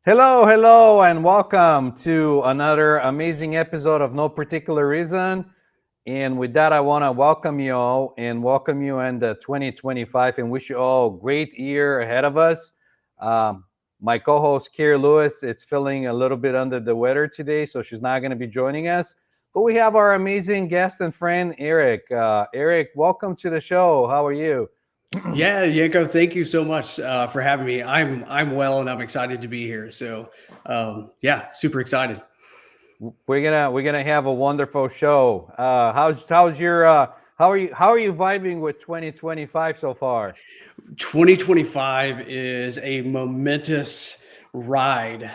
Hello, hello, and welcome to another amazing episode of No Particular Reason. And with that, I want to welcome you all and welcome you in the 2025 and wish you all a great year ahead of us. Um, my co-host Kerri Lewis, it's feeling a little bit under the weather today, so she's not going to be joining us. But we have our amazing guest and friend Eric. Eric, welcome to the show. How are you? Yeah, Yanko, thank you so much for having me. I'm well and I'm excited to be here. So super excited. We're gonna have a wonderful show. How's your how are you vibing with 2025 so far? 2025 is a momentous ride,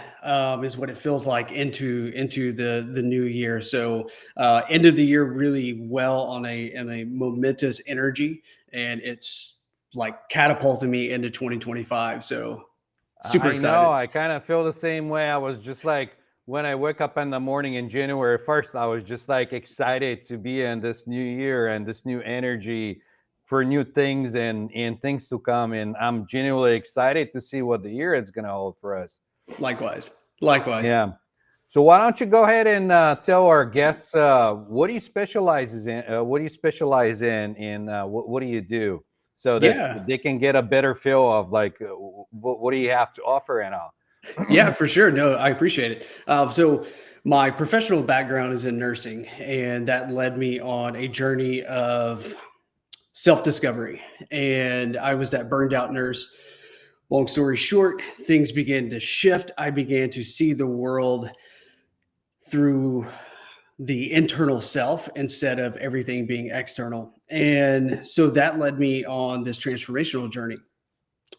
is what it feels like into the new year. So end of the year really well on a momentous energy, and it's like catapulting me into 2025. So super I know. excited. I kind of feel the same way. I was just like when I wake up in the morning in January 1st, I was just like excited to be in this new year and this new energy for new things and things to come. And I'm genuinely excited to see what the year is gonna hold for us. Likewise, likewise. Yeah. So why don't you go ahead and tell our guests what do you specialize in? What do you specialize in? And what do you do? So that Yeah. they can get a better feel of like what do you have to offer and all. Yeah, for sure. No, I appreciate it. So my professional background is in nursing, and that led me on a journey of self-discovery. And I was that burned out nurse. Long story short, things began to shift. I began to see the world through the internal self instead of everything being external. And so that led me on this transformational journey.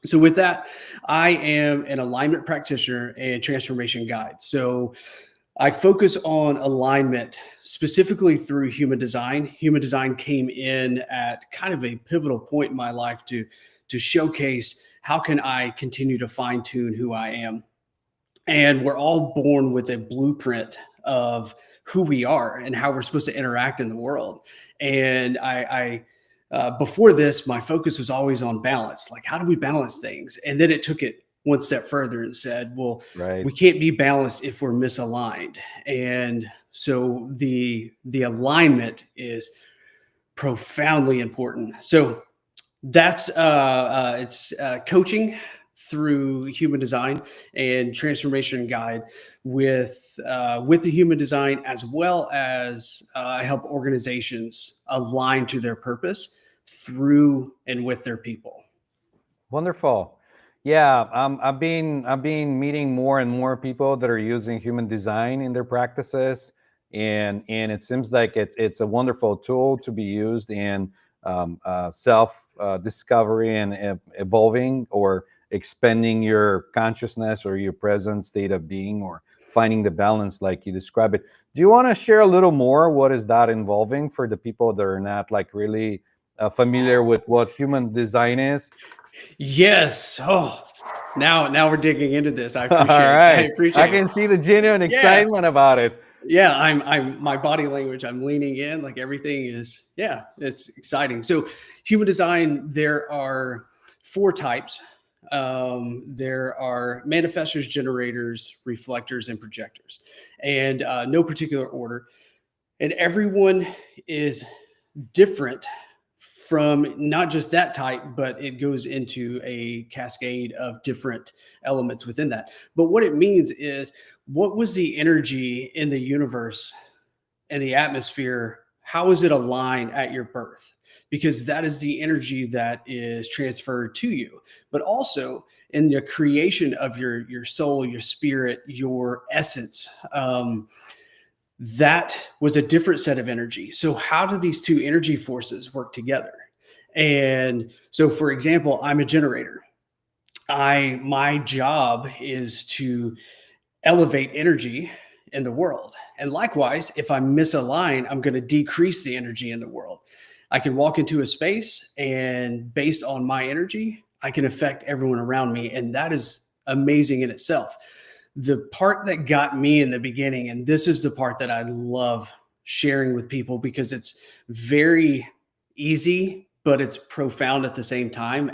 So with that, I am an alignment practitioner and transformation guide. So I focus on alignment specifically through human design. Human design came in at kind of a pivotal point in my life to showcase how can I continue to fine tune who I am. And we're all born with a blueprint of who we are and how we're supposed to interact in the world. And before this, my focus was always on balance. Like, how do we balance things? And then it took it one step further and said, well, Right. we can't be balanced if we're misaligned. And so the alignment is profoundly important. So that's it's coaching through human design and transformation guide with the human design, as well as I help organizations align to their purpose through and with their people. Wonderful. Yeah, I've been meeting more and more people that are using human design in their practices, and it seems like it's a wonderful tool to be used in self discovery and evolving or expanding your consciousness or your present state of being or finding the balance like you describe it. Do you want to share a little more? What is that involving for the people that are not like really familiar with what human design is? Yes. Oh, now we're digging into this. I All appreciate it. I right. I appreciate it. can see the genuine Yeah. excitement about it. Yeah, I'm my body language, I'm leaning in, like everything is, yeah, it's exciting. So human design, there are four types. There are manifestors, generators, reflectors, and projectors, and no particular order. And everyone is different from not just that type, but it goes into a cascade of different elements within that. But what it means is, what was the energy in the universe and the atmosphere? How is it aligned at your birth? Because that is the energy that is transferred to you. But also in the creation of your soul, your spirit, your essence. That was a different set of energy. So, how do these two energy forces work together? And so, for example, I'm a generator. My job is to elevate energy in the world. And likewise, if I misalign, I'm going to decrease the energy in the world. I can walk into a space, and based on my energy, I can affect everyone around me. And that is amazing in itself. The part that got me in the beginning, and this is the part that I love sharing with people because it's very easy but it's profound at the same time.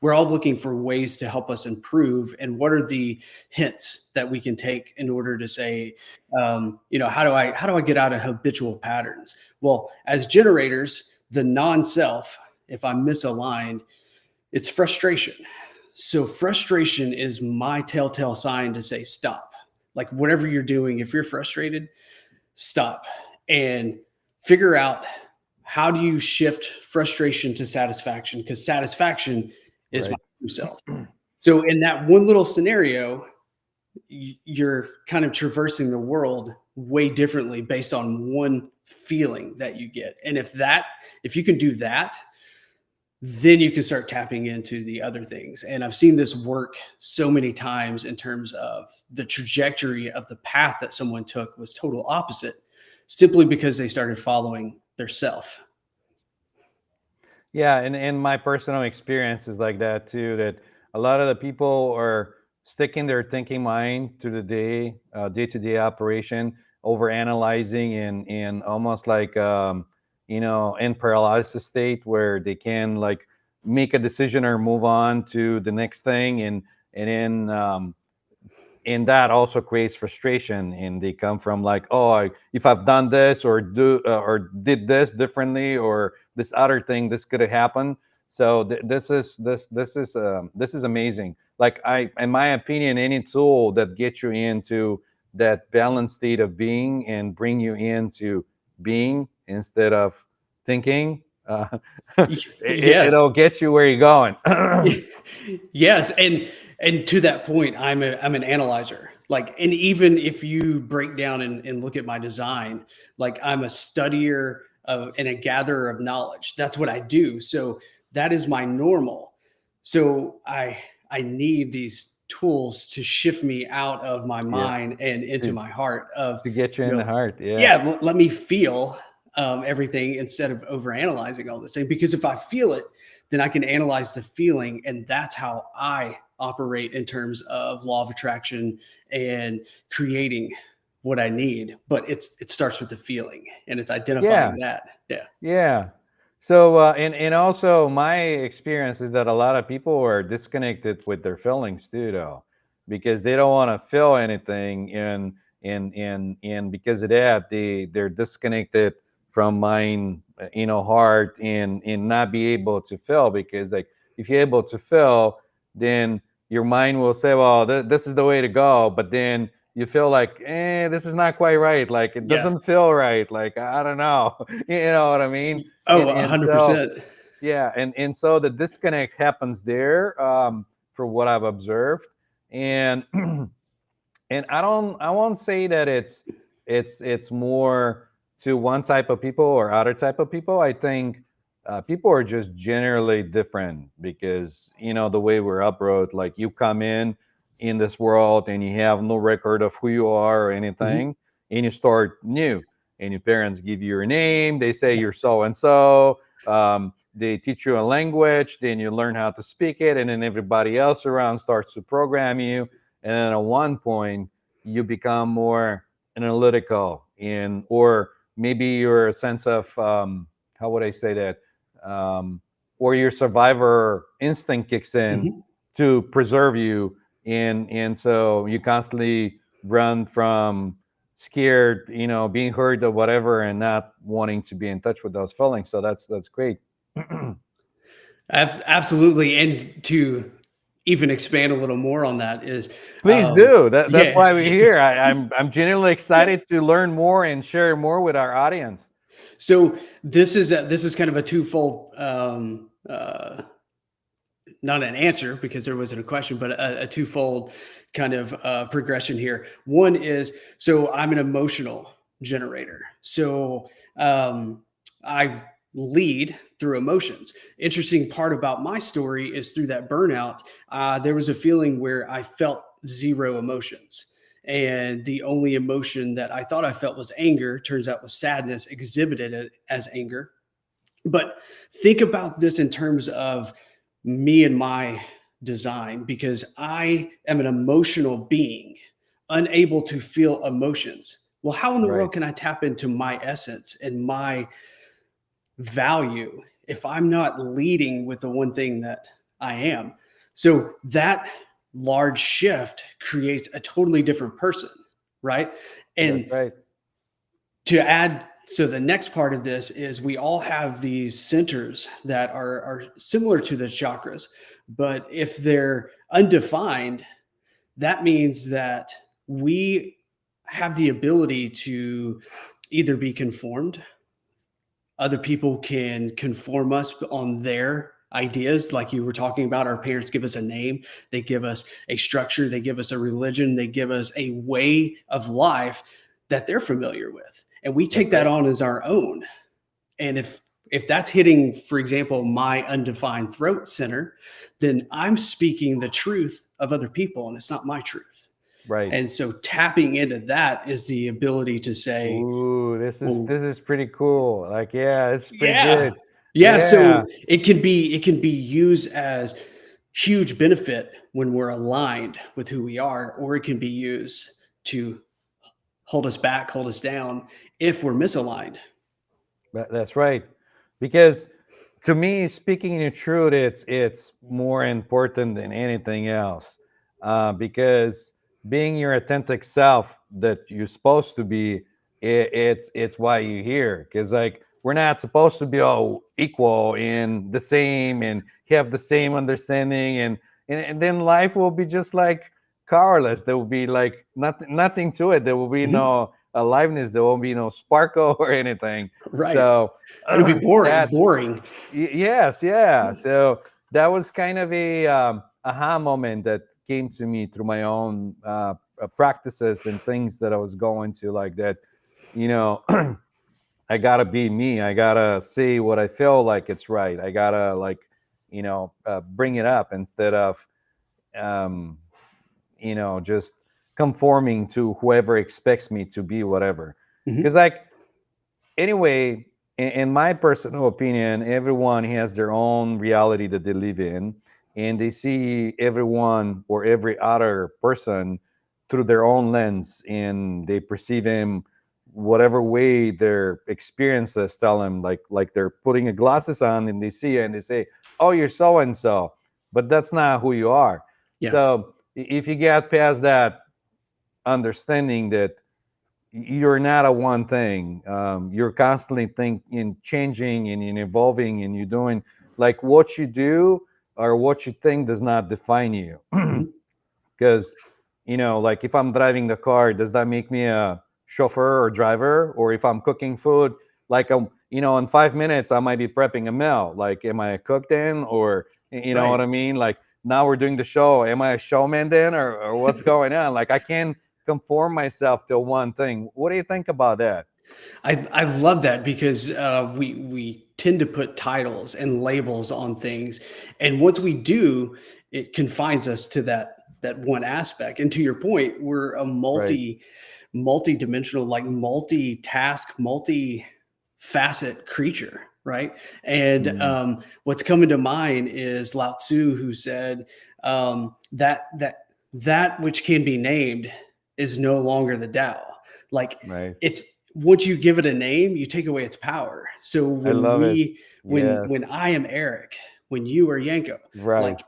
We're all looking for ways to help us improve, and what are the hints that we can take in order to say, how do I get out of habitual patterns? Well, as generators, the non-self, if I'm misaligned, it's frustration. So frustration is my telltale sign to say stop. Like whatever you're doing, if you're frustrated, stop and figure out, how do you shift frustration to satisfaction? Because satisfaction is my Right. true self. So in that one little scenario, you're kind of traversing the world way differently based on one feeling that you get. And if you can do that, then you can start tapping into the other things. And I've seen this work so many times in terms of the trajectory of the path that someone took was total opposite, simply because they started following their self. Yeah, and my personal experience is like that too. That a lot of the people are sticking their thinking mind to the day-to-day operation, over analyzing and almost like in paralysis state where they can like make a decision or move on to the next thing, and then and that also creates frustration, and they come from like, oh, if I've done this or did this differently, or this other thing, this could have happened. So this is amazing. Like, I in my opinion, any tool that gets you into that balanced state of being and bring you into being instead of thinking, Yes. it'll get you where you're going. Yes, and to that point, I'm an analyzer. Like, and even if you break down and look at my design, like I'm a studier and a gatherer of knowledge. That's what I do. So that is my normal. So I need these tools to shift me out of my Yeah, mind and into to my heart of, to get you in the heart. Yeah. yeah, let me feel everything instead of over analyzing all this thing. Because if I feel it, then I can analyze the feeling, and that's how I operate in terms of law of attraction and creating what I need. But it starts with the feeling, and it's Yeah. identifying that. Yeah. Yeah. So, and also my experience is that a lot of people are disconnected with their feelings too, though, because they don't want to feel anything, and because of that, they're disconnected from mind, heart, and not be able to feel, because like if you're able to feel, then your mind will say, well, this is the way to go, but then you feel like, this is not quite right. Like it Yeah. doesn't feel right. Like I don't know. You know what I mean? Oh, And so 100%. yeah, and so the disconnect happens there, for what I've observed, and and I won't say that it's more to one type of people or other type of people. I think people are just generally different, because the way we're uprooted, like you come in this world and you have no record of who you are or Mhm. anything, and you start new, and your parents give you your name, they say you're so and so, they teach you a language, then you learn how to speak it, and then everybody else around starts to program you, and then at one point you become more analytical, or maybe your sense of, how would I say that, um, or your survivor instinct kicks in Mhm. to preserve you, and so you constantly run from scared, being hurt or whatever, and not wanting to be in touch with those feelings. So that's great. Absolutely. And to even expand a little more on that is, Please do. That's yeah. why we're here. I'm genuinely excited to learn more and share more with our audience. So this is kind of a twofold, not an answer because there wasn't a question, but a twofold kind of progression here. One is, so I'm an emotional generator. So I lead through emotions. Interesting part about my story is through that burnout, there was a feeling where I felt zero emotions. And the only emotion that I thought I felt was anger, turns out was sadness, exhibited it as anger. But think about this in terms of me and my design, because I am an emotional being, unable to feel emotions. Well, how in the Right. world can I tap into my essence and my value if I'm not leading with the one thing that I am. So that large shift creates a totally different person, right? That's And right. to add, so the next part of this is we all have these centers that are similar to the chakras, but if they're undefined, that means that we have the ability to either be conformed, other people can conform us on their ideas. Like you were talking about, our parents give us a name, they give us a structure, they give us a religion, they give us a way of life that they're familiar with, and we take That's that right. on as our own. And if that's hitting, for example, my undefined throat center, then I'm speaking the truth of other people and it's not my truth. Right. And so tapping into that is the ability to say, Ooh, this is well, this is pretty cool. Like, yeah, it's pretty yeah. good. Yeah, Yeah. so it can be used as huge benefit when we're aligned with who we are, or it can be used to hold us back, hold us down if we're misaligned. That's right. Because to me, speaking the truth, it's more important than anything else. Because being your authentic self that you're supposed to be, it's why you're here. Because like we're not supposed to be all equal and the same and have the same understanding, and then life will be just like colorless. There will be like nothing to it. There will be Mhm. no aliveness. There won't be no sparkle or anything. Right. So It'll be boring, that boring. yes, yeah. So that was kind of a aha moment that came to me through my own practices and things that I was going to like that. You know, I gotta be me. I gotta say what I feel like it's right. I gotta like, bring it up instead of um, just conforming to whoever expects me to be whatever. Because Mhm. like anyway, in my personal opinion, everyone has their own reality that they live in, and they see everyone or every other person through their own lens, and they perceive him whatever way their experiences tell them. Like they're putting a glasses on, and they see it, and they say, "Oh, you're so and so," but that's not who you are. Yeah. So if you get past that understanding that you're not a one thing. You're constantly thinking, changing, and evolving, and you're doing like what you do or what you think does not define you. Mhm. Because like if I'm driving the car, does that make me a chauffeur or driver? Or if I'm cooking food, like in 5 minutes I might be prepping a meal. Like, am I a cook then, or you know Right. what I mean? Like now we're doing the show. Am I a showman then, or what's going on? Like I can't conform myself to one thing. What do you think about that? I love that because we tend to put titles and labels on things, and once we do, it confines us to that one aspect. And to your point, we're a Right. multi-dimensional, like multi-task, multi-facet creature, right? And Mm, what's coming to mind is Lao Tzu, who said that which can be named is no longer the Tao. Like right. it's once you give it a name, you take away its power. So I love it. when Yes. I am Eric, when you are Yanko, Right. like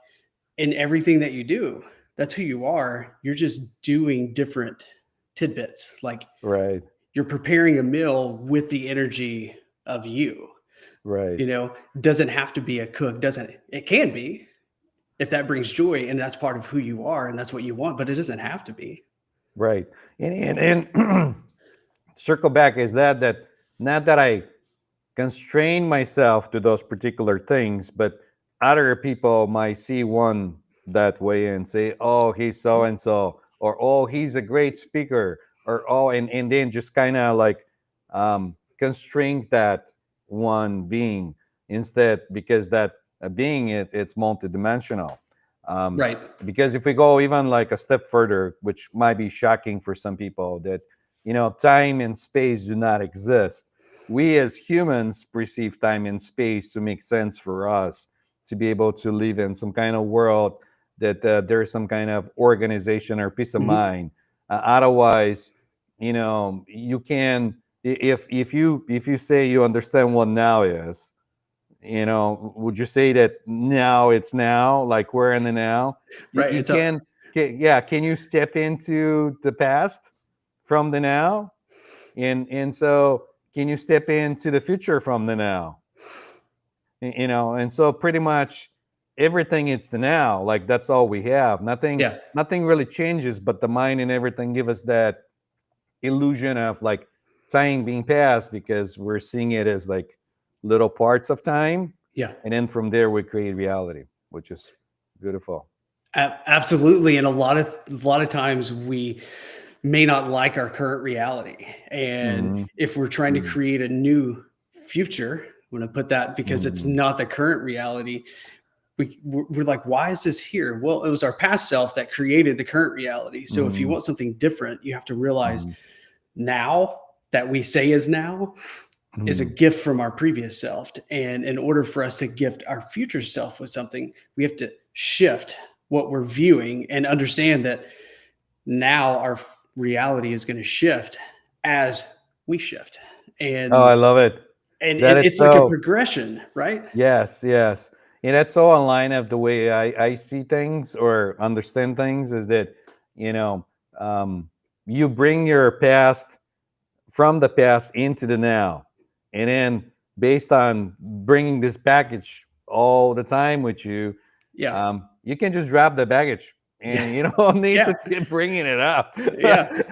in everything that you do, that's who you are. You're just doing different tidbits. Like Right. you're preparing a meal with the energy of you. Right. Doesn't have to be a cook, doesn't it? It can be if that brings joy and that's part of who you are and that's what you want, but it doesn't have to be. Right. And circle back is that not that I constrain myself to those particular things, but other people might see one that way and say, "Oh, he's so and so," or "Oh, he's a great speaker," or "Oh," and then just kind of like constrain that one being instead, because that being it's multidimensional. Um, Right. because if we go even like a step further, which might be shocking for some people, that time and space do not exist. We as humans perceive time and space to make sense for us to be able to live in some kind of world that there's some kind of organization or peace of Mhm. mind. Otherwise, you can, if you say you understand what now is, would you say that now it's now, like we're in the now? Right. You It's a yeah, can you step into the past from the now? And so can you step into the future from the now? And so pretty much everything is the now. Like that's all we have. yeah. Nothing really changes, but the mind and everything give us that illusion of like time being past, because we're seeing it as like little parts of time, Yeah. and then from there we create reality, which is beautiful. Absolutely. And a lot of times we may not like our current reality. And Hmm. if we're trying to Hmm. create a new future, I'm going to put that because it's Hmm. not the current reality. We're like, why is this here? Well, it was our past self that created the current reality. So if you Hmm. want something different, you have to realize Hmm. now that we say is now is a Hmm. gift from our previous self. And in order for us to gift our future self with something, we have to shift what we're viewing and understand that now our reality is going to shift as we shift. Oh, And I love it. and That is it's like a so. progression, right? Yes, yes. And that's so online of the way I see things or understand things, is that, you know, um, you bring your past from the past into the now. And then based on bringing this package all the time with you, Yeah. you can just drop the baggage Yeah. and you don't need Yeah. to keep bringing it up. Yeah.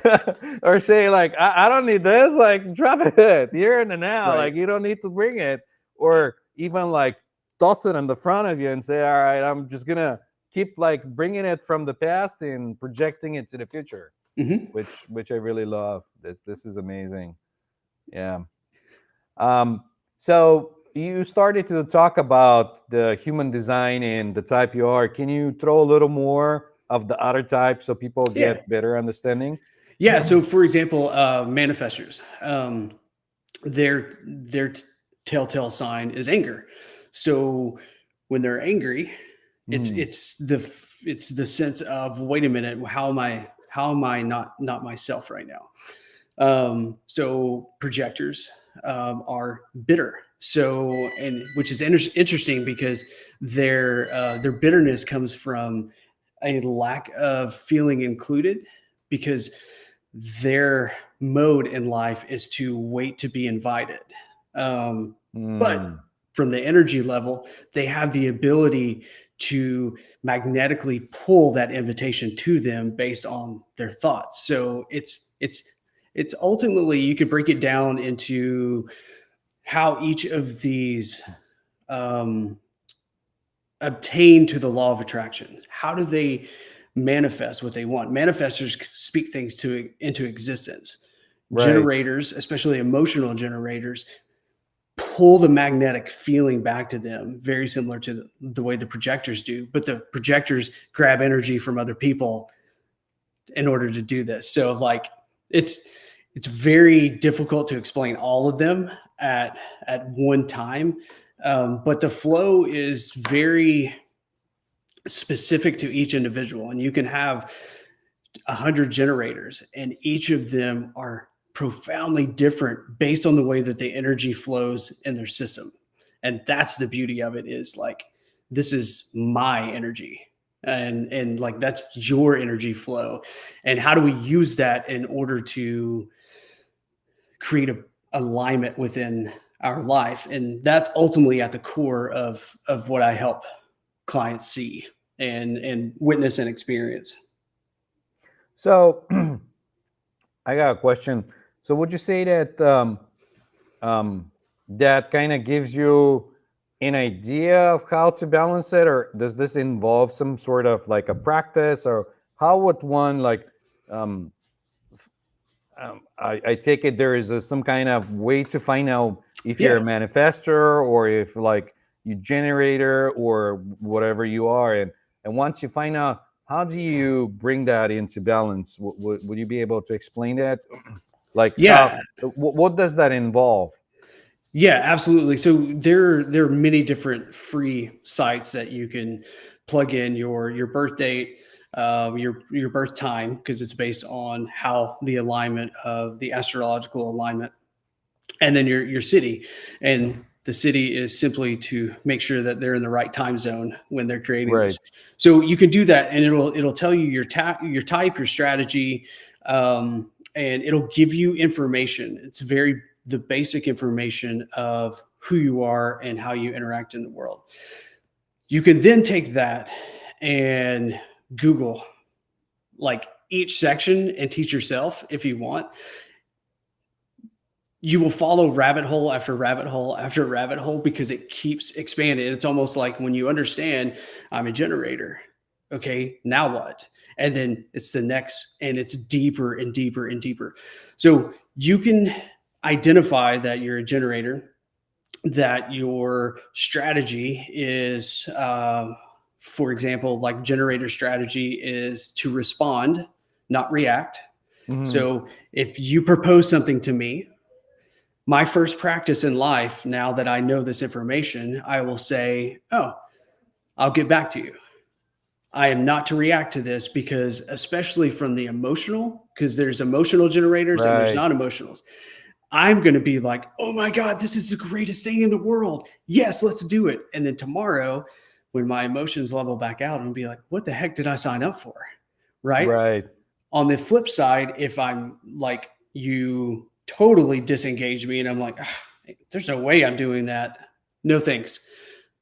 Or say like, I don't need this, like drop it. You're in the now, Right. like you don't need to bring it. Or even like toss it in the front of you and say, all right, I'm just gonna keep like bringing it from the past and projecting it to the future, Hmm. which I really love. This is amazing. Yeah. Um, so you started to talk about the human design and the type you are. Can you throw a little more of the other types so people Yeah. get better understanding? Yeah. So, for example, manifestors, their telltale sign is anger. So, when they're angry, it's Hmm. it's the it's the sense of, wait a minute, how am I not myself right now? So projectors are bitter. So, and which is interesting because their bitterness comes from a lack of feeling included, because their mode in life is to wait to be invited. But Hmm. from the energy level, they have the ability to magnetically pull that invitation to them based on their thoughts. So it's ultimately, you could break it down into how each of these um, obtain to the law of attraction. How do they manifest what they want? Manifestors speak things into existence. Right. Generators, especially emotional generators, pull the magnetic feeling back to them, very similar to the way the projectors do. But the projectors grab energy from other people in order to do this. So like it's it's very difficult to explain all of them at one time. But the flow is very specific to each individual, and you can have 100 generators, and each of them are profoundly different based on the way that the energy flows in their system. And that's the beauty of it, is like, this is my energy, and like, that's your energy flow. And how do we use that in order to create a alignment within our life? And that's ultimately at the core of what I help clients see and witness and experience. So I got a question. So would you say that um, that kind of gives you an idea of how to balance it, or does this involve some sort of like a practice, or how would one like um, I take it there is some kind of way to find out if you're a Yeah. manifester or if like you generator or whatever you are, and once you find out, how do you bring that into balance? Would you be able to explain that? Like how, Yeah. what does that involve? Yeah, absolutely. So there are many different free sites that you can plug in your birth date, your birth time, because it's based on how the alignment of the astrological alignment, and then your city. And The city is simply to make sure that they're in the right time zone when they're creating Right. this. So you can do that, and it'll tell you your your type, your strategy, and it'll give you information. It's very the basic information of who you are and how you interact in the world. You can then take that and Google like each section and teach yourself if you want. You will follow rabbit hole after rabbit hole after rabbit hole because it keeps expanding. It's almost like when you understand I'm a generator. Okay, now what? And then it's the next, and it's deeper and deeper and deeper. So you can identify that you're a generator, that your strategy is, for example, like generator strategy is to respond, not react. Hmm. So if you propose something to me, my first practice in life, now that I know this information, I will say, oh, I'll get back to you. I am not to react to this because, especially from the emotional, because there's emotional generators and there's Right. non emotionals. I'm going to be like, oh my God, this is the greatest thing in the world. Yes, let's do it. And then tomorrow, when my emotions level back out, I'm be like, what the heck did I sign up for? Right. Right. On the flip side, if I'm like, you totally disengage me and I'm like, there's no way I'm doing that. No thanks.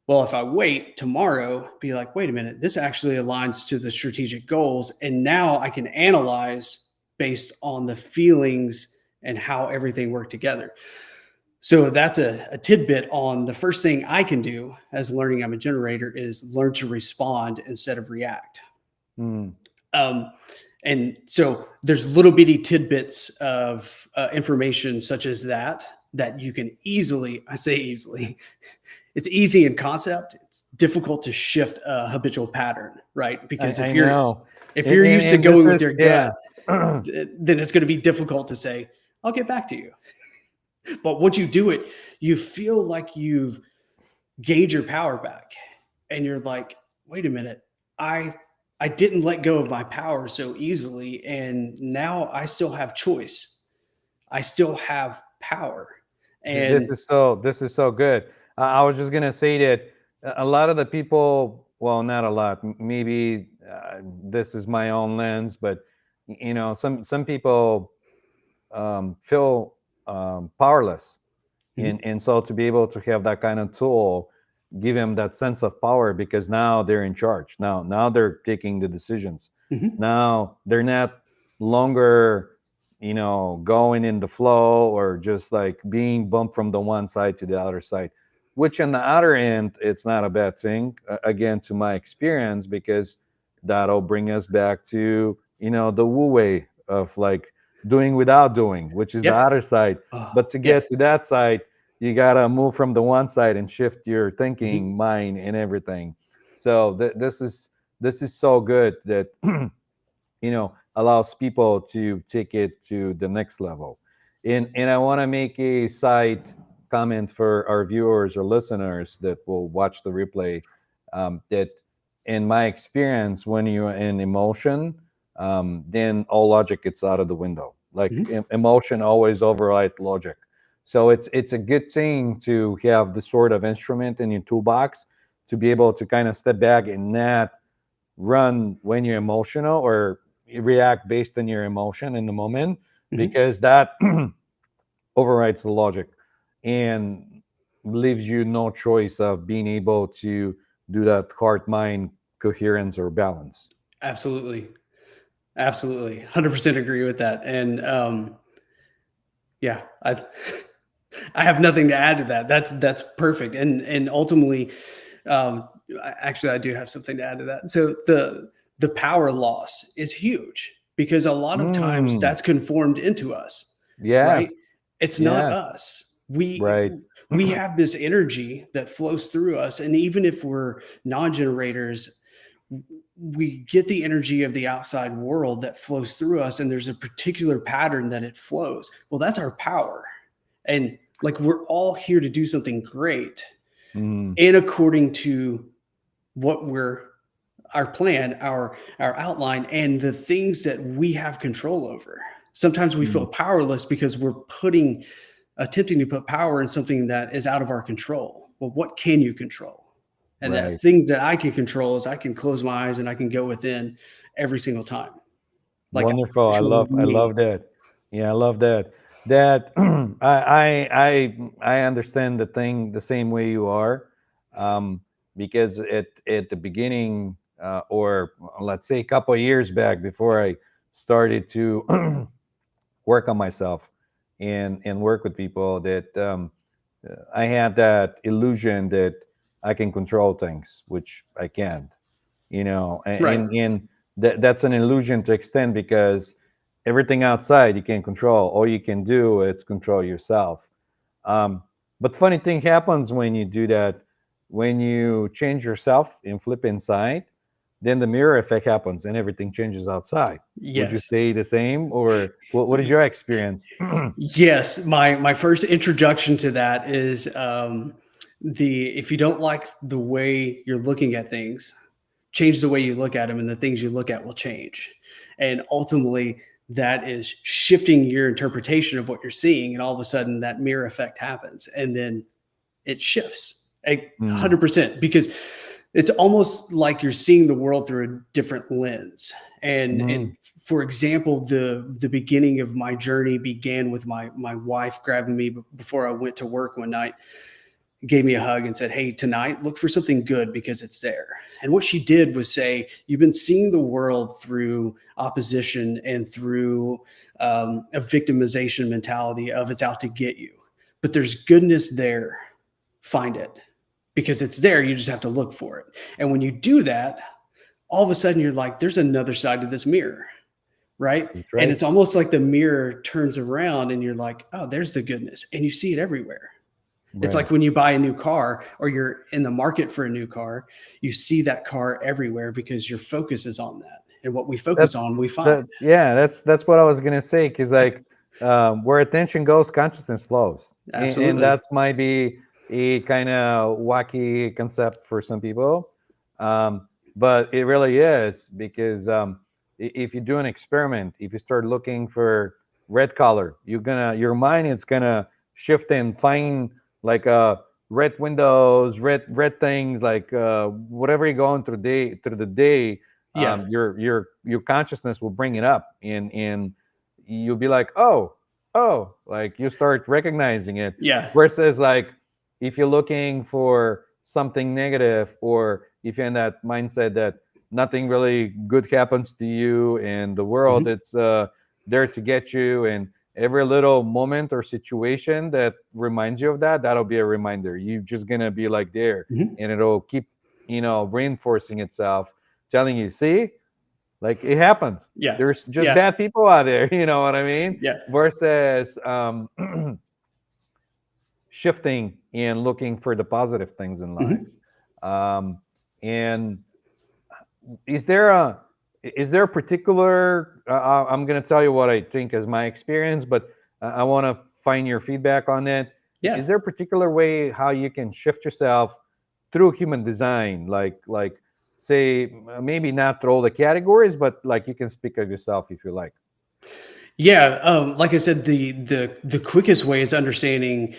Well, if I wait tomorrow, be like, wait a minute, this actually aligns to the strategic goals. And now I can analyze based on the feelings and how everything worked together. So that's a tidbit on the first thing I can do as learning I'm a generator is learn to respond instead of react. Mm. Um, and so there's little bitty tidbits of information such as that you can easily, I say easily, it's easy in concept. It's difficult to shift a habitual pattern, right? Because I know. if you're used to And this going with is, your yeah. gut, then it's going to be difficult to say, I'll get back to you. But once you do it, you feel like you've gained your power back. And you're like, wait a minute, I I didn't let go of my power so easily. And now I still have choice. I still have power. This And is so good. I was just gonna say that a lot of the people, well, not a lot, maybe this is my own lens, but some people feel powerless, mhm, and so to be able to have that kind of tool give them that sense of power because now they're in charge. Now they're taking the decisions. mhm, Now they're not longer going in the flow or just like being bumped from the one side to the other side, which on the other end it's not a bad thing, again, to my experience, because that'll bring us back to the wu way of like doing without doing, which is the yep. other side. Oh, But to yeah. get to that side, you gotta move from the one side and shift your Mhm, thinking, mind, and everything. So this is so good that allows people to take it to the next level. And I want to make a side comment for our viewers or listeners that will watch the replay, that in my experience, when you're in emotion, then all logic gets out of the window. Like mhm, emotion always override logic. So it's a good thing to have this sort of instrument in your toolbox to be able to kind of step back and not run when you're emotional or react based on your emotion in the moment, mhm. because that overrides the logic and leaves you no choice of being able to do that heart mind coherence or balance. Absolutely. Absolutely. 100% agree with that. And yeah, I have nothing to add to that. That's perfect. And ultimately, actually, I do have something to add to that. So the power loss is huge because a lot of times Mm, that's conformed into us, right? yes. It's not Yeah. us. We Right. we have this energy that flows through us, and even if we're non-generators, we get the energy of the outside world that flows through us, and there's a particular pattern that it flows. Well, that's our power, and like we're all here to do something great Mm, and according to what we're our plan, our outline, and the things that we have control over. Sometimes we feel mm, powerless because we're putting attempting to put power in something that is out of our control. Well, what can you control? And that Right. things that I can control is I can close my eyes and I can go within every single time. Like I Wonderful. control I me. love that. Yeah, I love that. That I understand the thing the same way you are, um, because at the beginning, or let's say a couple of years back, before I started to work on myself and work with people, that I had that illusion that I can control things, which I can't. Right. And that's an illusion to extend, because everything outside you can control. All you can do is control yourself. um, but funny thing happens when you do that. When you change yourself and flip inside, then the mirror effect happens and everything changes outside. Would you Yes. say the same, or what is your experience? Yes. My first introduction to that is the if you don't like the way you're looking at things, change the way you look at them, and the things you look at will change. And ultimately, that is shifting your interpretation of what you're seeing, and all of a sudden, that mirror effect happens, and then it shifts Mm, 100% because it's almost like you're seeing the world through a different lens. And mm, for example, the beginning of my journey began with my wife grabbing me before I went to work one night, gave me a hug and said, "Hey, tonight look for something good because it's there." And what she did was say, "You've been seeing the world through opposition and through a victimization mentality of it's out to get you, but there's goodness there. Find it because it's there. You just have to look for it." And when you do that, all of a sudden you're like, "There's another side to this mirror." Right. that's And right. it's almost like the mirror turns around and you're like, "Oh, there's the goodness." And you see it everywhere. It's Right. like when you buy a new car or you're in the market for a new car, you see that car everywhere because your focus is on that. And what we focus That's on, we find. that. Yeah, that's what I was gonna say. Because like, where attention goes, consciousness flows, and Absolutely. that's might be a kind of wacky concept for some people, but it really is, because if you do an experiment, if you start looking for red color, your mind is gonna shift and find like red windows, red things, like whatever you're going through the day. Yeah. Your consciousness will bring it up, and you'll be like, oh, like you start recognizing it. Yeah. Versus like, if you're looking for something negative, or if you're in that mindset that nothing really good happens to you, and the world Hmm. it's there to get you, and every little moment or situation that reminds you of that, that'll be a reminder. You're just gonna be like there, Hmm. and it'll keep reinforcing itself, telling you, see, like it happens. Yeah. There's just Yeah. bad people out there. You know what I mean? Yeah. Versus shifting and looking for the positive things in life. Hmm. Um, and is there a particular? I'm going to tell you what I think is my experience, but I want to find your feedback on it. Is Yeah. there a particular way how you can shift yourself through human design? Like say, maybe not through all the categories, but like you can speak of yourself if you like. Yeah. Like I said, the quickest way is understanding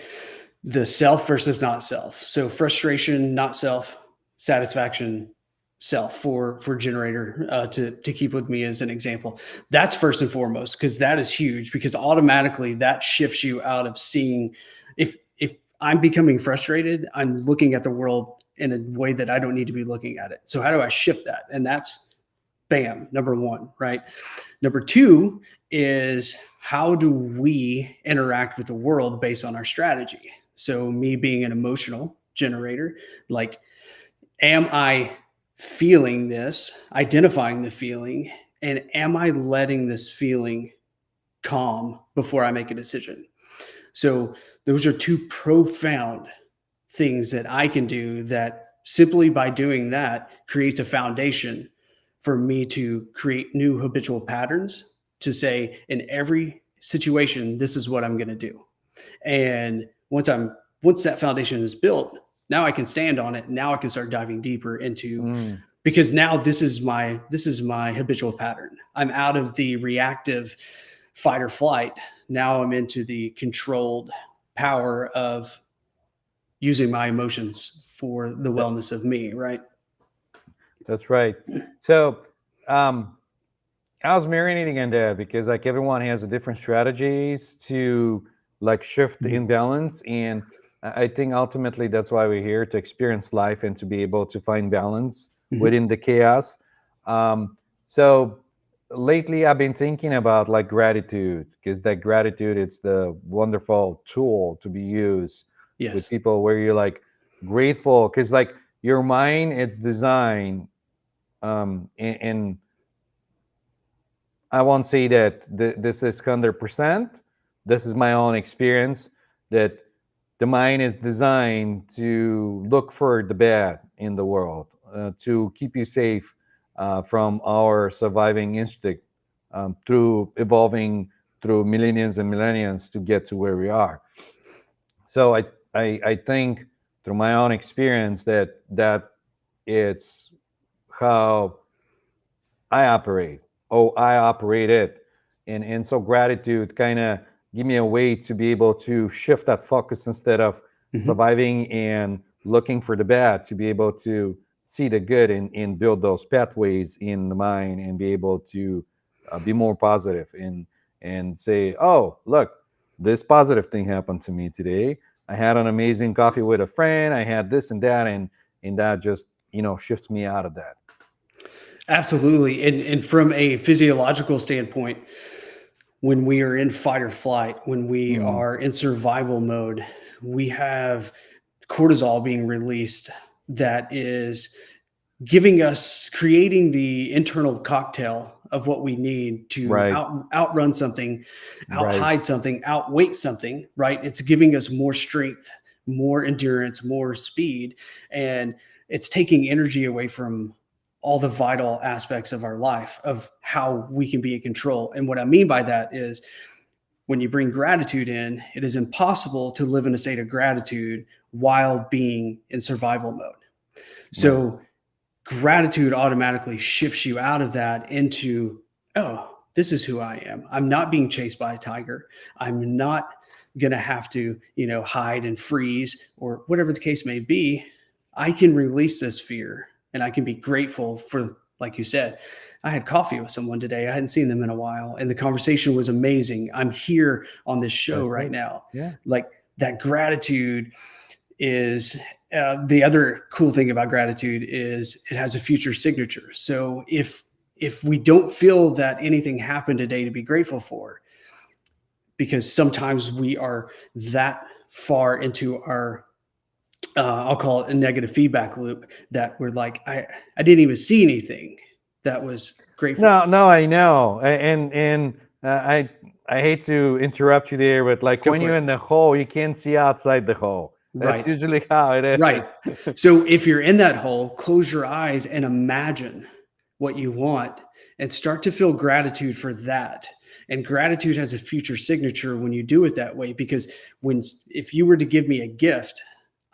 the self versus not self. So frustration, not self; satisfaction, self. For generator to keep with me as an example, that's first and foremost because that is huge because automatically that shifts you out of seeing. If I'm becoming frustrated, I'm looking at the world in a way that I don't need to be looking at it. So how do I shift that? And that's bam, number one, right? Number two is how do we interact with the world based on our strategy? So, me being an emotional generator, like, am I feeling this, identifying the feeling, and am I letting this feeling calm before I make a decision? So, those are two profound things that I can do that simply by doing that creates a foundation for me to create new habitual patterns to say in every situation this is what I'm going to do. And once that foundation is built, now I can stand on it. Now I can start diving deeper into Mm, because now this is my habitual pattern. I'm out of the reactive fight or flight. Now I'm into the controlled power of using my emotions for the wellness of me, right? That's right. So um, I was marinating on that because like everyone has a different strategies to like shift the Mhm. imbalance, and I think ultimately that's why we're here to experience life and to be able to find balance Mhm. within the chaos. So lately I've been thinking about like gratitude, because that gratitude, it's the wonderful tool to be used with Yes. people where you're like grateful, because like your mind, it's designed, and I won't say that this is 100%. This is my own experience, that the mind is designed to look for the bad in the world, to keep you safe from our surviving instinct, through evolving through millenniums and millenniums to get to where we are. So I think through my own experience that it's how I operate. Oh, I operate it. And so gratitude kind of give me a way to be able to shift that focus, instead of Mhm. surviving and looking for the bad, to be able to see the good, and build those pathways in the mind, and be able to be more positive, and say, oh, look, this positive thing happened to me today. I had an amazing coffee with a friend. I had this and that, and that just shifts me out of that. Absolutely. And from a physiological standpoint, when we are in fight or flight, when we Mm, are in survival mode, we have cortisol being released that is giving us creating the internal cocktail of what we need to right. outrun something, Right. outhide something, outweight something, right? It's giving us more strength, more endurance, more speed, and it's taking energy away from all the vital aspects of our life of how we can be in control. And what I mean by that is when you bring gratitude in, it is impossible to live in a state of gratitude while being in survival mode. Right. So gratitude automatically shifts you out of that into, oh, this is who I am. I'm not being chased by a tiger. I'm not going to have to, hide and freeze or whatever the case may be. I can release this fear and I can be grateful for, like you said, I had coffee with someone today. I hadn't seen them in a while and the conversation was amazing. I'm here on this show That's right right. now. Yeah. Like that gratitude is the other cool thing about gratitude is it has a future signature. So if we don't feel that anything happened today to be grateful for, because sometimes we are that far into our I'll call it a negative feedback loop that we're like, I didn't even see anything that was grateful. No, no, I know, and I hate to interrupt you there, but like Go when for you're it. in the hole, you can't see outside the hole. That's Right. usually how it Right. is. So if you're in that hole, close your eyes and imagine what you want and start to feel gratitude for that. And gratitude has a future signature when you do it that way because if you were to give me a gift,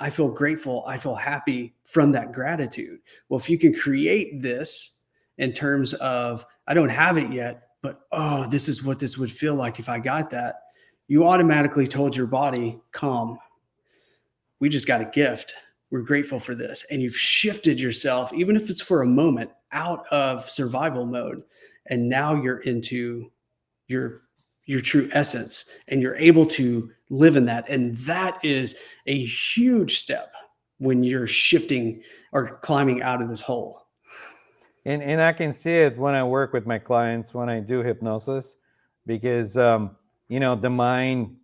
I feel grateful, I feel happy from that gratitude. Well, if you can create this in terms of I don't have it yet, but oh, this is what this would feel like if I got that. You automatically told your body, calm, we just got a gift. We're grateful for this. And you've shifted yourself, even if it's for a moment, out of survival mode. And now you're into your your true essence and you're able to live in that. And that is a huge step when you're shifting or climbing out of this hole. And I can see it when I work with my clients, when I do hypnosis, because the mind,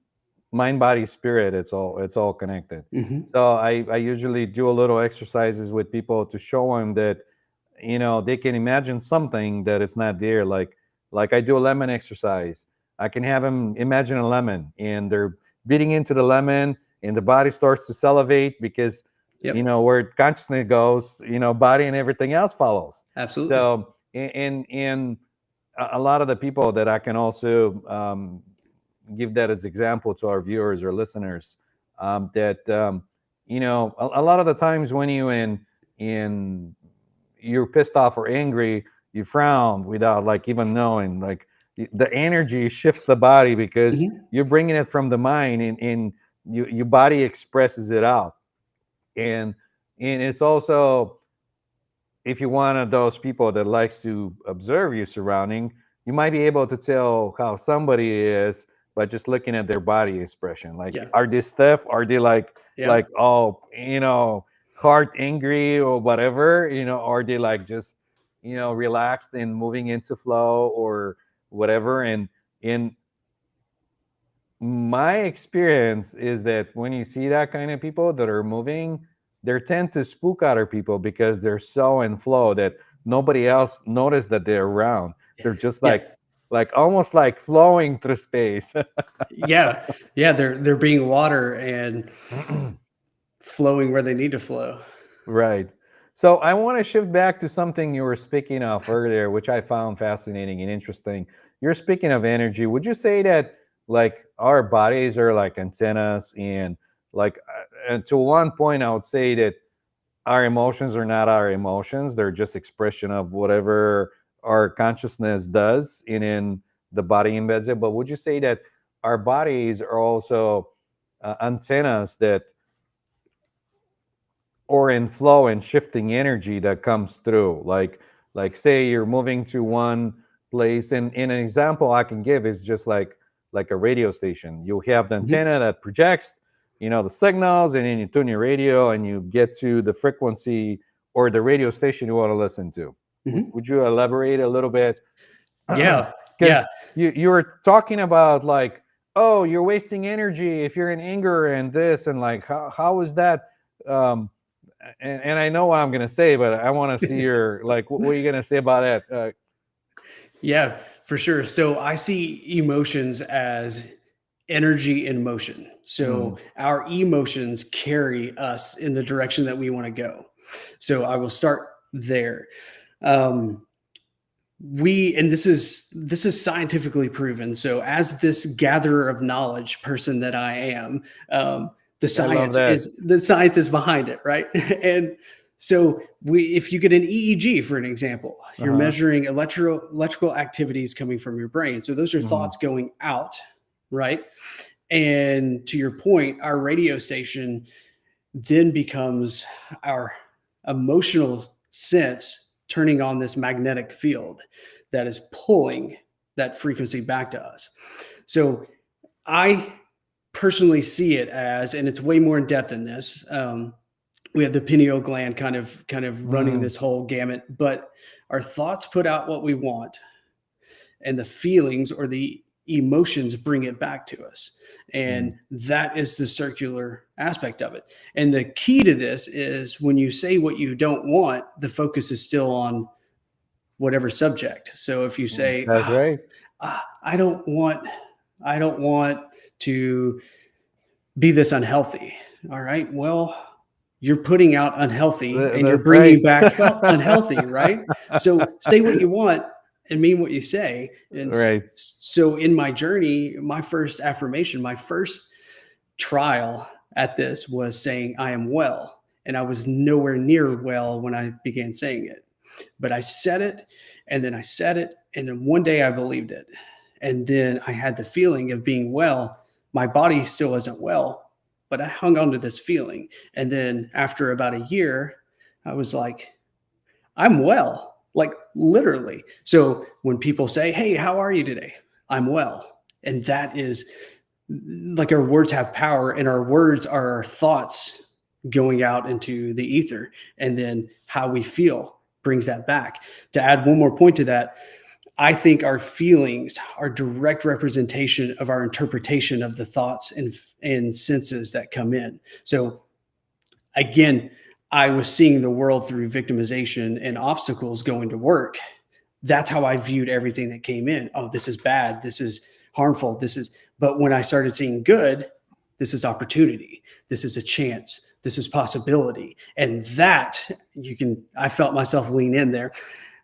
body, spirit, it's all connected. Mhm. So I usually do a little exercises with people to show them that they can imagine something that it's not there. Like I do a lemon exercise. I can have them imagine a lemon, and they're beating into the lemon, and the body starts to salivate, because Yep. where consciousness goes, body and everything else follows. Absolutely. So in a lot of the people that I can also give that as example to our viewers or listeners, that a lot of the times when in you're pissed off or angry, you frown without like even knowing. Like the energy shifts the body because Mhm. you're bringing it from the mind, and your body expresses it out. And and it's also, if you're one of those people that likes to observe your surrounding, you might be able to tell how somebody is by just looking at their body expression. Like, Yeah. are they stiff? Are they Yeah. like oh, heart angry or whatever? Are they like just relaxed and moving into flow or whatever? And in my experience is that when you see that kind of people that are moving, they tend to spook other people because they're so in flow that nobody else noticed that they're around. They're just Yeah. like almost like flowing through space. Yeah. Yeah. They're being water and flowing where they need to flow. Right. So I want to shift back to something you were speaking of earlier, which I found fascinating and interesting. You're speaking of energy. Would you say that like our bodies are like antennas, and like and to one point I would say that our emotions are not our emotions. They're just expression of whatever our consciousness does, and in the body embeds it. But would you say that our bodies are also antennas that or in flow and shifting energy that comes through, like say you're moving to one place, and in an example I can give is just like a radio station. You have the Mhm. antenna that projects the signals, and then you tune your radio and you get to the frequency or the radio station you want to listen to. Mhm. Would you elaborate a little bit? Yeah. Because Yeah. you were talking about like, oh, you're wasting energy if you're in anger and this, and like how is that? um and I know what I'm gonna say, but I want to see your like what are you gonna say about that? Yeah, for sure. So I see emotions as energy in motion. Mm, So our emotions carry us in the direction that we want to go. So I will start there. Um, and this is scientifically proven. So as this gatherer of knowledge person that I am, the I love science that. is the science is behind it, right? And so if you get an EEG for an example, Uh you're huh. measuring electrical activities coming from your brain. So those are Hmm. thoughts going out, right? And to your point, our radio station then becomes our emotional sense turning on this magnetic field that is pulling that frequency back to us. So I personally see it as, and it's way more in depth than this. We have the pineal gland kind of running Mm, this whole gamut, but our thoughts put out what we want, and the feelings or the emotions bring it back to us. mm. And that is the circular aspect of it. And the key to this is when you say what you don't want, the focus is still on whatever subject. So if you say, That's right. I don't want, I don't want to be this unhealthy. All right. Well, you're putting out unhealthy and you're That's right. bringing back unhealthy, right? So say what you want and mean what you say. And Right. so in my journey, my first affirmation, my first trial at this was saying, I am well. And I was nowhere near well when I began saying it. But I said it and then I said it. And then one day I believed it. And then I had the feeling of being well. My body still wasn't well, but I hung on to this feeling. And then after about a year, I was like, I'm well, like literally. So when people say, hey, how are you today? I'm well. And that is like our words have power, and our words are our thoughts going out into the ether. And then how we feel brings that back. To add one more point to that, I think our feelings are direct representation of our interpretation of the thoughts and senses that come in. So again, I was seeing the world through victimization and obstacles going to work. That's how I viewed everything that came in. Oh, this is bad. This is harmful. But when I started seeing good, this is opportunity. This is a chance. This is possibility. And that I felt myself lean in there.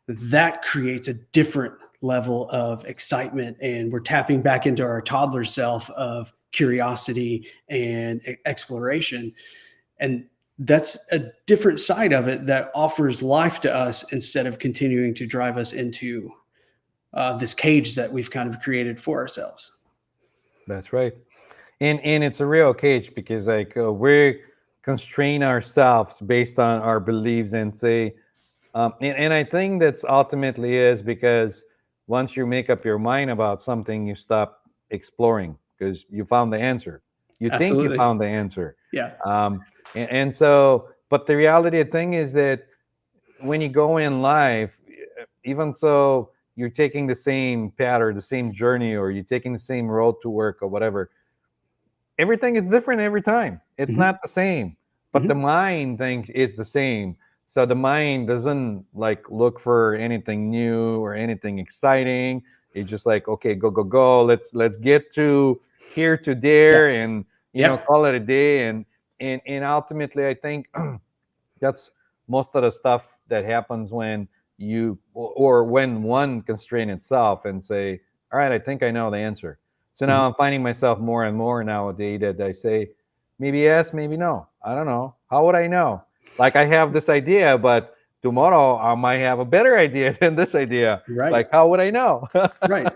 That creates a different level of excitement. And we're tapping back into our toddler self of curiosity and exploration. And that's a different side of it that offers life to us instead of continuing to drive us into this cage that we've kind of created for ourselves. That's right. And it's a real cage because like we constrain ourselves based on our beliefs and say, and I think that's ultimately is because once you make up your mind about something, you stop exploring because you found the answer. You think you Absolutely. found the answer. Yeah. And so, but the reality of the thing is that when you go in life, even so you're taking the same path or the same journey, or you're taking the same road to work or whatever, everything is different every time. It's Hmm. not the same, but the Hmm. mind thing is the same. So the mind doesn't like look for anything new or anything exciting. It's just like, okay, go, go, go. Let's get to here to Yeah. there, and Yeah. call it a day. And ultimately, I think that's most of the stuff that happens when you or when one constrain itself and say, all right, I think I know the answer. So Mhm. now I'm finding myself more and more nowadays that I say, maybe yes, maybe no, I don't know, how would I know? Like I have this idea, but tomorrow I might have a better idea than this idea. Right. Like how would I know? Right.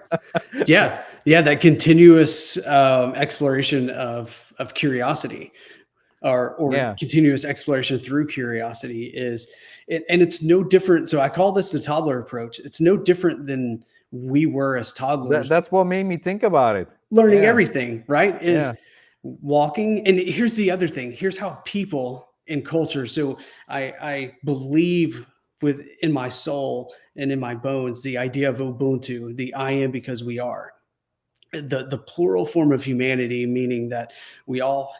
Yeah. Yeah. That continuous exploration of curiosity, or Yeah, continuous exploration through curiosity is it, and it's no different. So I call this the toddler approach. It's no different than we were as toddlers, that's what made me think about it. learning Yeah, everything, right? yeah, Is walking. And here's the other thing. Here's how people in culture. So I believe within my soul and in my bones the idea of Ubuntu, the I am because we are. The plural form of humanity, meaning that we all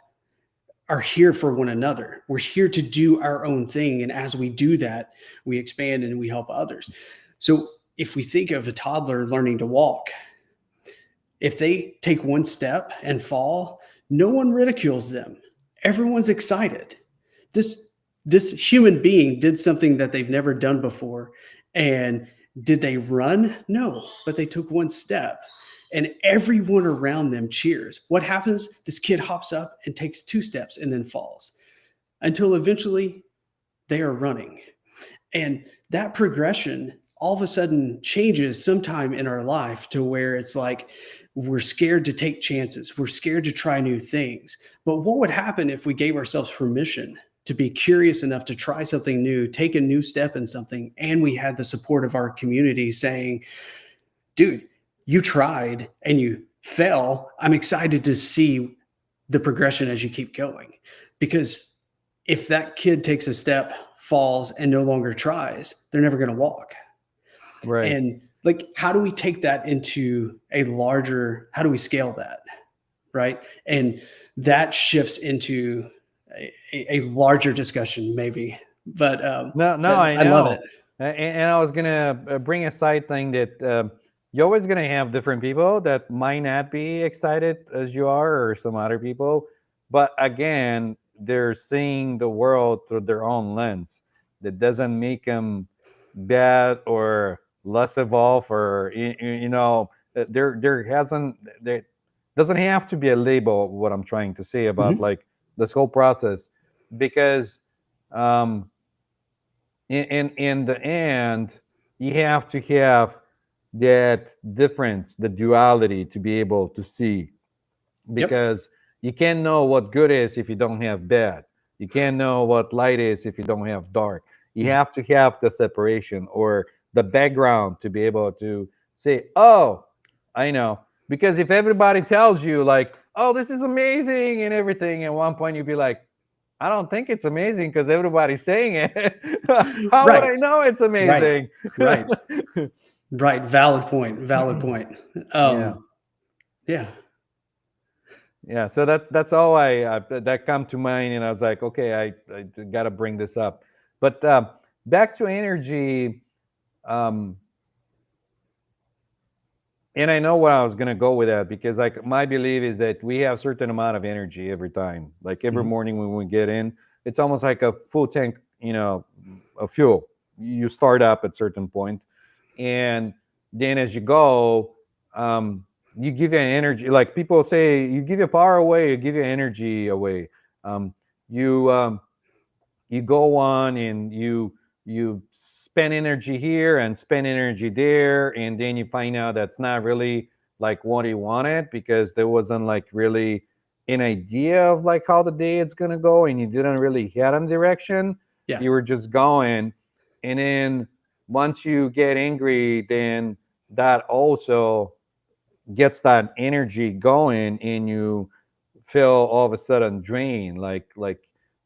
are here for one another. We're here to do our own thing. And as we do that, we expand and we help others. So if we think of a toddler learning to walk, if they take one step and fall, no one ridicules them. Everyone's excited. This this human being did something that they've never done before. And did they run? No, but they took one step. And everyone around them cheers. What happens? This kid hops up and takes two steps and then falls until eventually they are running. And that progression all of a sudden changes sometime in our life to where it's like we're scared to take chances. We're scared to try new things. But what would happen if we gave ourselves permission to be curious enough to try something new, take a new step in something, and we had the support of our community saying, dude, you tried and you fell. I'm excited to see the progression as you keep going. Because if that kid takes a step, falls, and no longer tries, they're never going to walk. right. And like, how do we take that into a larger, how do we scale that? Right. And that shifts into a larger discussion, maybe. But No, no, I I love it. know. And I was gonna bring a side thing that you're always gonna have different people that might not be excited as you are, or some other people. But again, they're seeing the world through their own lens. That doesn't make them bad or less evolved, or there hasn't there doesn't have to be a label. What I'm trying to say about Mhm. like this whole process, because. Um, in the end, you have to have that difference, the duality, to be able to see, Yep. because you can't know what good is if you don't have bad. You can't know what light is if you don't have dark. You Mhm. have to have the separation or the background to be able to say, oh, I know. Because if everybody tells you like, oh, this is amazing and everything, at one point you'd be like, I don't think it's amazing because everybody's saying it. How would Right. I know it's Right. amazing? Right. Right. Valid point. Valid point. Yeah, Yeah. yeah. So that's all that come to mind, and I was like, okay, I got to bring this up. But back to energy, um, and I know where I was gonna go with that, because like my belief is that we have certain amount of energy every time. Like every Mhm. morning when we get in, it's almost like a full tank, of fuel. You start up at certain point, and then as you go, um, you give your energy. Like people say, you give your power away, you give your energy away. Um, you go on and you spend energy here and spend energy there, and then you find out that's not really like what you wanted, because there wasn't like really an idea of like how the day it's gonna go, and you didn't really head on direction. Yeah. You were just going, and then once you get angry, then that also gets that energy going, and you feel all of a sudden drained, like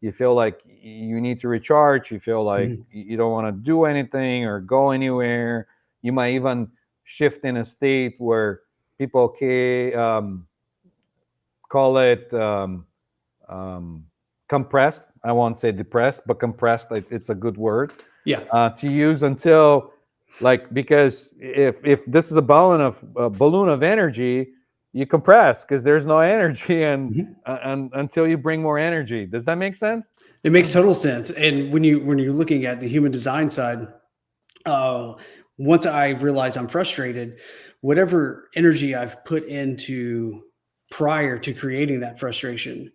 you feel like you need to recharge. You feel like Mhm. you don't want to do anything or go anywhere. You might even shift in a state where people call it um, compressed. I won't say depressed, but compressed. It's a good word Yeah. to use until, like, because if this is a balloon of energy, you compress because there's no energy, Mhm. and until you bring more energy. Does that make sense? It makes total sense. And when you're looking at the human design side, uh, once I realize I'm frustrated, whatever energy I've put into prior to creating that frustration,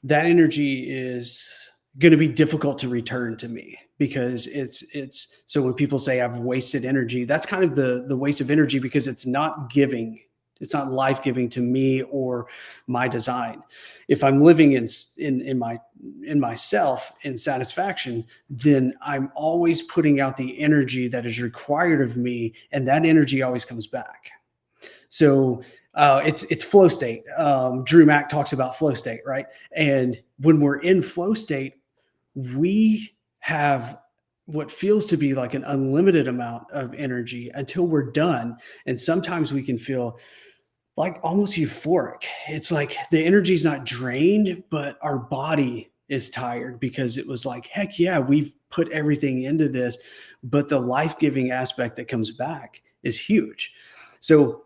that energy is going to be difficult to return to me because it's so when people say I've wasted energy, that's kind of the waste of energy because it's not giving, it's not life giving to me or my design. If I'm living in myself in satisfaction, then I'm always putting out the energy that is required of me, and that energy always comes back. So it's flow state. Drew Mack talks about flow state, right? And when we're in flow state, we have what feels to be like an unlimited amount of energy until we're done. And sometimes we can feel like almost euphoric. It's like the energy's not drained, but our body is tired because it was like, heck yeah, we've put everything into this. But the life giving aspect that comes back is huge. So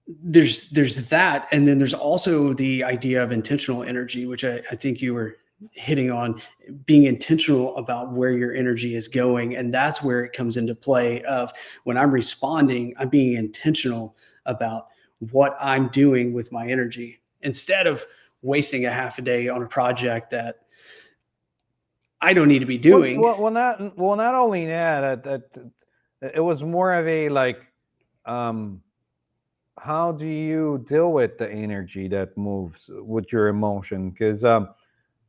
there's that, and then there's also the idea of intentional energy, which I think you were hitting on, being intentional about where your energy is going. And that's where it comes into play of when I'm responding, I'm being intentional about what I'm doing with my energy instead of wasting a half a day on a project that I don't need to be Well, doing. not only it was more of a like, um, how do you deal with the energy that moves with your emotion? Because a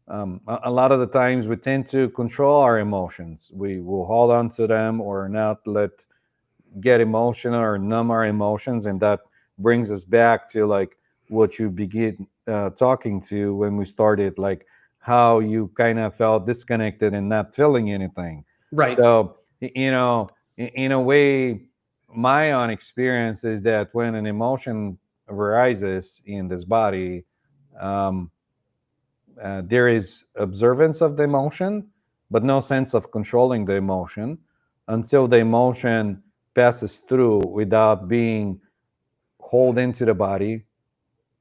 lot of the times we tend to control our emotions. We will hold on to them or not let get emotional or numb our emotions, and that brings us back to like what you begin talking to when we started, like how you kind of felt disconnected and not feeling anything. Right. So in a way, my own experience is that when an emotion arises in this body, um, there is observance of the emotion, but no sense of controlling the emotion until the emotion passes through without being hauled into the body.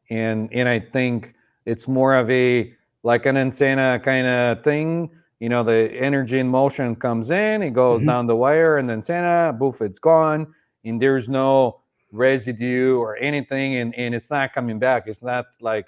And I think it's more of a like an antenna kind of thing. The energy in motion comes in, it goes Mhm. down the wire, and the antenna, boof, it's gone, and there's no residue or anything, and it's not coming back. It's not like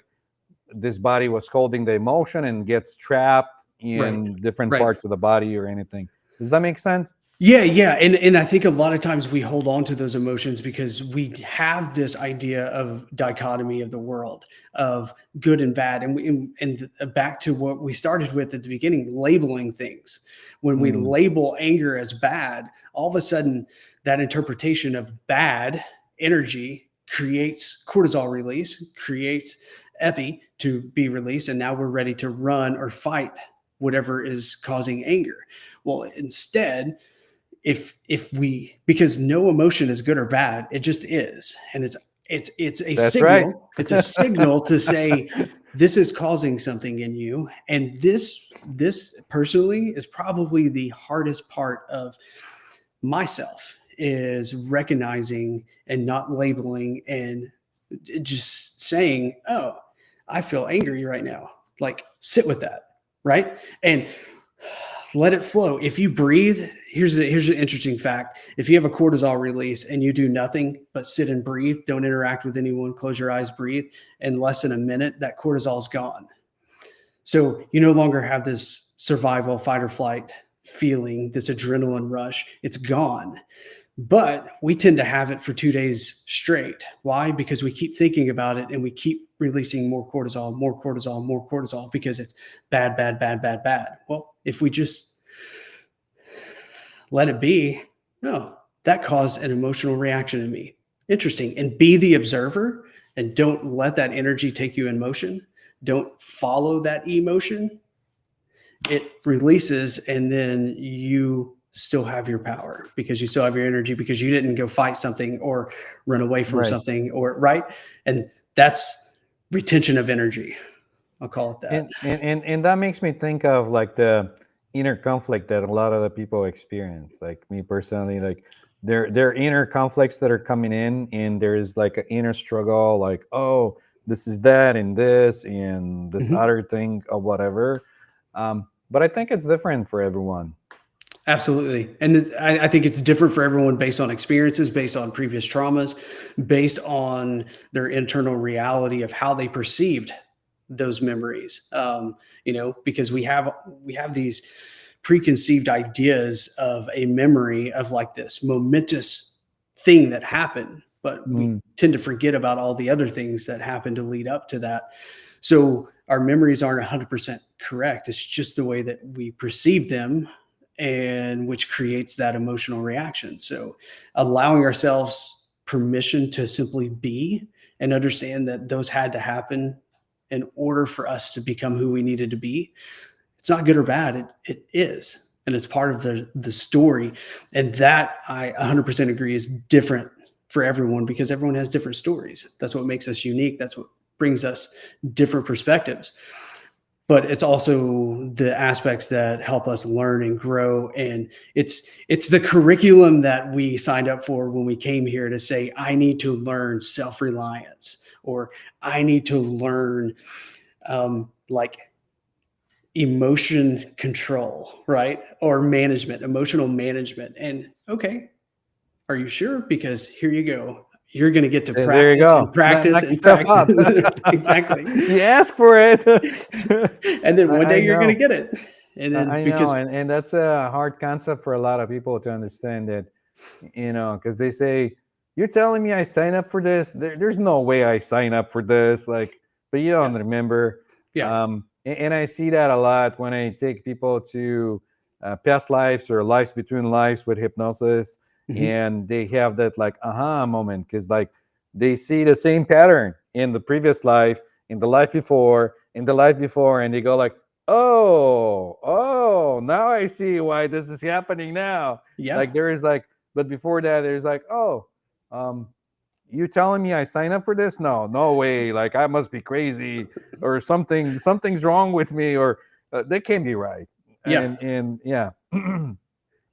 this body was holding the emotion and gets trapped Right. in different Right. parts of the body or anything. Does that make sense? Yeah, yeah, and I think a lot of times we hold on to those emotions because we have this idea of dichotomy of the world of good and bad, and back to what we started with at the beginning, labeling things. When we Mm, label anger as bad, all of a sudden that interpretation of bad energy creates cortisol release, creates epi to be released, and now we're ready to run or fight whatever is causing anger. Well, instead, if we, because no emotion is good or bad, it just is, and it's a that's right. signal, it's a signal to say this is causing something in you. And this personally is probably the hardest part of myself, is recognizing and not labeling and just saying, oh, I feel angry right now, like sit with that, right? And let it flow. If you breathe, here's an interesting fact. If you have a cortisol release and you do nothing but sit and breathe, don't interact with anyone, close your eyes, breathe, in less than a minute, that cortisol is gone. So you no longer have this survival, fight or flight feeling, this adrenaline rush. It's gone. But we tend to have it for 2 days straight. Why? Because we keep thinking about it and we keep releasing more cortisol, more cortisol, more cortisol because it's bad, bad, bad, bad, bad. Well, if we just let it be, no, that caused an emotional reaction in me. Interesting. And be the observer and don't let that energy take you in motion. Don't follow that emotion. It releases, and then you still have your power because you still have your energy because you didn't go fight something or run away from Right. something, or right. And that's retention of energy. I'll call it that. And that makes me think of like the inner conflict that a lot of the people experience. Like me personally, like there are inner conflicts that are coming in, and there's like an inner struggle, like, oh, this is that and this Mhm. other thing or whatever. But I think it's different for everyone. Absolutely. And I think it's different for everyone based on experiences, based on previous traumas, based on their internal reality of how they perceived those memories. Because we have these preconceived ideas of a memory of like this momentous thing that happened, but we Mm, tend to forget about all the other things that happened to lead up to that. So our memories aren't 100% correct. It's just the way that we perceive them, and which creates that emotional reaction. So allowing ourselves permission to simply be and understand that those had to happen in order for us to become who we needed to be. It's not good or bad. It is. And it's part of the story. And that, I 100% agree, is different for everyone because everyone has different stories. That's what makes us unique. That's what brings us different perspectives. But it's also the aspects that help us learn and grow. And it's the curriculum that we signed up for when we came here to say, I need to learn self-reliance, or I need to learn like emotion control, right? Or management, emotional management. And okay, are you sure? Because here you go. You're going to get to there you practice and go. practice Knock and yourself practice. up. Exactly. You ask for it. And then one day I you're going to know. get it. And then I know, because, and that's a hard concept for a lot of people to understand, that, because they say, "You're telling me I sign up for this? There's no way I sign up for this." Like, but you yeah, don't remember. yeah. And I see that a lot when I take people to past lives or lives between lives with hypnosis, Mhm. and they have that like aha moment, because like they see the same pattern in the previous life, in the life before, in the life before, and they go like, oh, now I see why this is happening now. Yeah. Like there is like, but before that, there's like, oh, um, you telling me I sign up for this? No way. Like I must be crazy, or something's wrong with me, or that can't be right. Yeah. And yeah.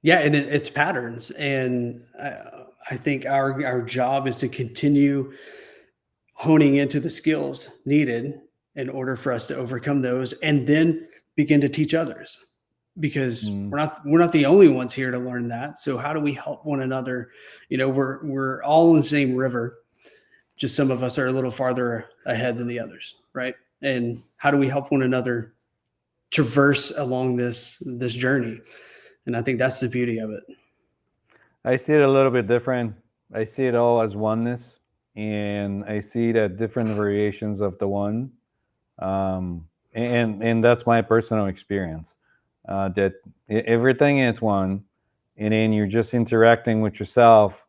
Yeah. And it's patterns. And I think our job is to continue honing into the skills needed in order for us to overcome those, and then begin to teach others, because Mm. we're not the only ones here to learn that. So how do we help one another? We're all in the same river, just some of us are a little farther ahead than the others, right? And how do we help one another traverse along this journey? And I think that's the beauty of it. I see it a little bit different. I see it all as oneness, and I see that different variations of the one. And that's my personal experience. That everything is one, and then you're just interacting with yourself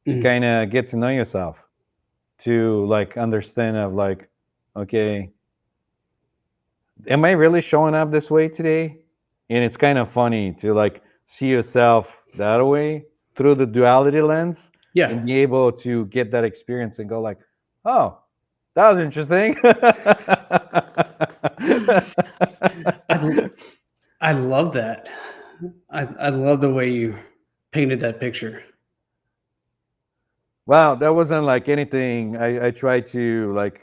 to Mhm. kind of get to know yourself, to like understand of like, okay, am I really showing up this way today? And it's kind of funny to like see yourself that way through the duality lens, Yeah. and be able to get that experience and go like, oh, that was interesting. I I love that. I love the way you painted that picture. Wow, that wasn't like anything I tried to like,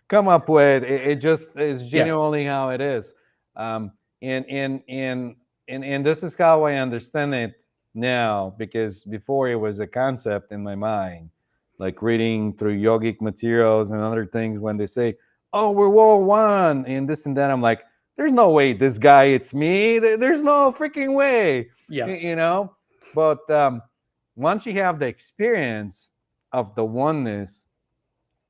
come up with. It just is Yeah. genuinely how it is. Um, and, and, and, and this is how I understand it now, because before it was a concept in my mind, like reading through yogic materials and other things when they say, oh, we're all one and this and that. I'm like, there's no way this guy, it's me. There's no freaking way, Yeah. you know? But once you have the experience of the oneness,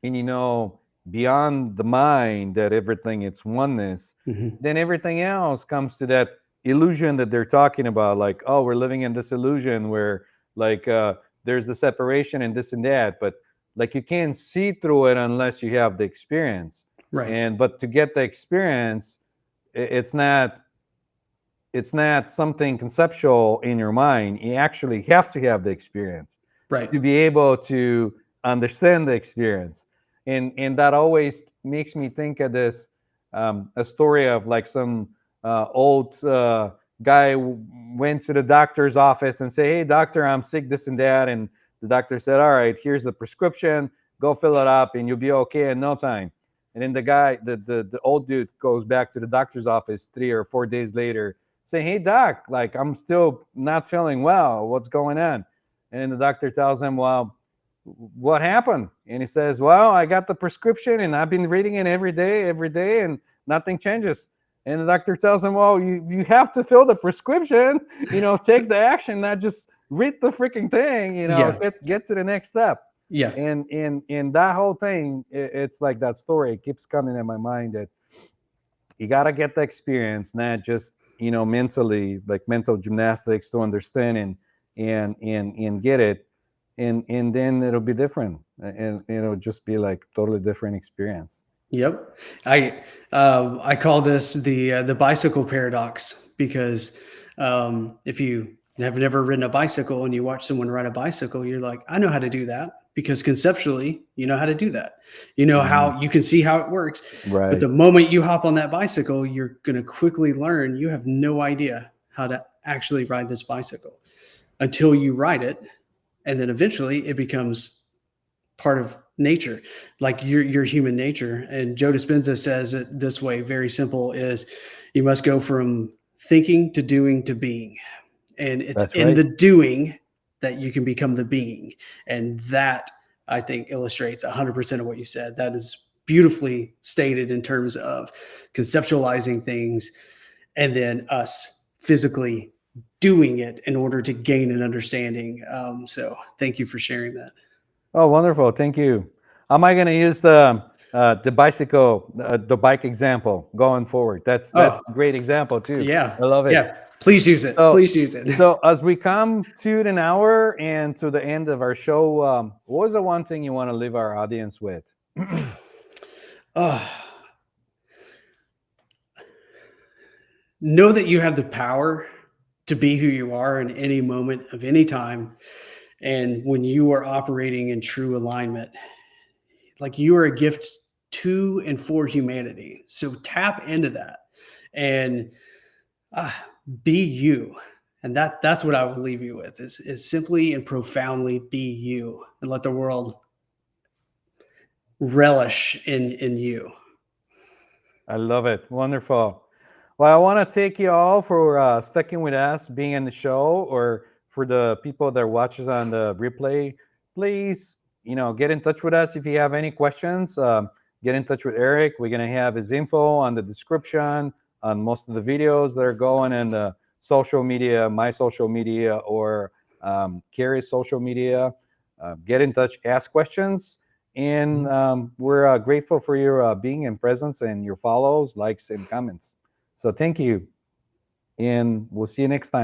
and you know beyond the mind that everything it's oneness, Mhm. then everything else comes to that illusion that they're talking about, like, oh, we're living in this illusion where, like, there's the separation and this and that, but like you can't see through it unless you have the experience. Right. And but to get the experience, it's not, it's not something conceptual in your mind. You actually have to have the experience Right. to be able to understand the experience. And that always makes me think of this, a story of like some old guy went to the doctor's office and say, hey doctor, I'm sick, this and that. And the doctor said, all right, here's the prescription, go fill it up and you'll be okay in no time. And then the guy, the old dude, goes back to the doctor's office 3 or 4 days later, saying, hey doc, like I'm still not feeling well, what's going on? And the doctor tells him, well, what happened? And he says, well, I got the prescription and I've been reading it every day, and nothing changes. And the doctor tells him, well, you have to fill the prescription, take the action, not just read the freaking thing, Yeah. get to the next step. Yeah. And in that whole thing, it's like that story, it keeps coming in my mind that you got to get the experience, not just mentally, like mental gymnastics, to understand and get it, and then it'll be different, and it'll just be like totally different experience. Yep. I call this the bicycle paradox because if you have never ridden a bicycle and you watch someone ride a bicycle, you're like, I know how to do that because conceptually you know how to do that. You know Mhm. how you can see how it works. But Right. the moment you hop on that bicycle, you're going to quickly learn you have no idea how to actually ride this bicycle until you ride it, and then eventually it becomes part of nature, like your human nature. And Joe Dispenza says it this way, very simple: is you must go from thinking to doing to being, and it's That's in right. the doing that you can become the being. And that, I think, illustrates 100% of what you said. That is beautifully stated in terms of conceptualizing things and then us physically doing it in order to gain an understanding. So thank you for sharing that. Oh, wonderful, thank you. Am I going to use the bicycle, the bike example going forward? That's Oh, a great example too. yeah, I love it. yeah. Please use it. So, Please use it. so as we come to an hour and to the end of our show, what was the one thing you want to leave our audience with? Oh, know that you have the power to be who you are in any moment of any time. And when you are operating in true alignment, like you are a gift to and for humanity. So tap into that and uh, be you. And that's what I would leave you with is simply and profoundly be you and let the world relish in you. I love it. Wonderful. Well, I want to thank you all for sticking with us, being in the show, or for the people that watch us on the replay. Please, get in touch with us if you have any questions. Get in touch with Eric. We're gonna have his info on the description on most of the videos that are going in the social media, my social media, or Kerri's social media. Get in touch, ask questions, and we're grateful for your being and presence and your follows, likes, and comments. So thank you, and we'll see you next time.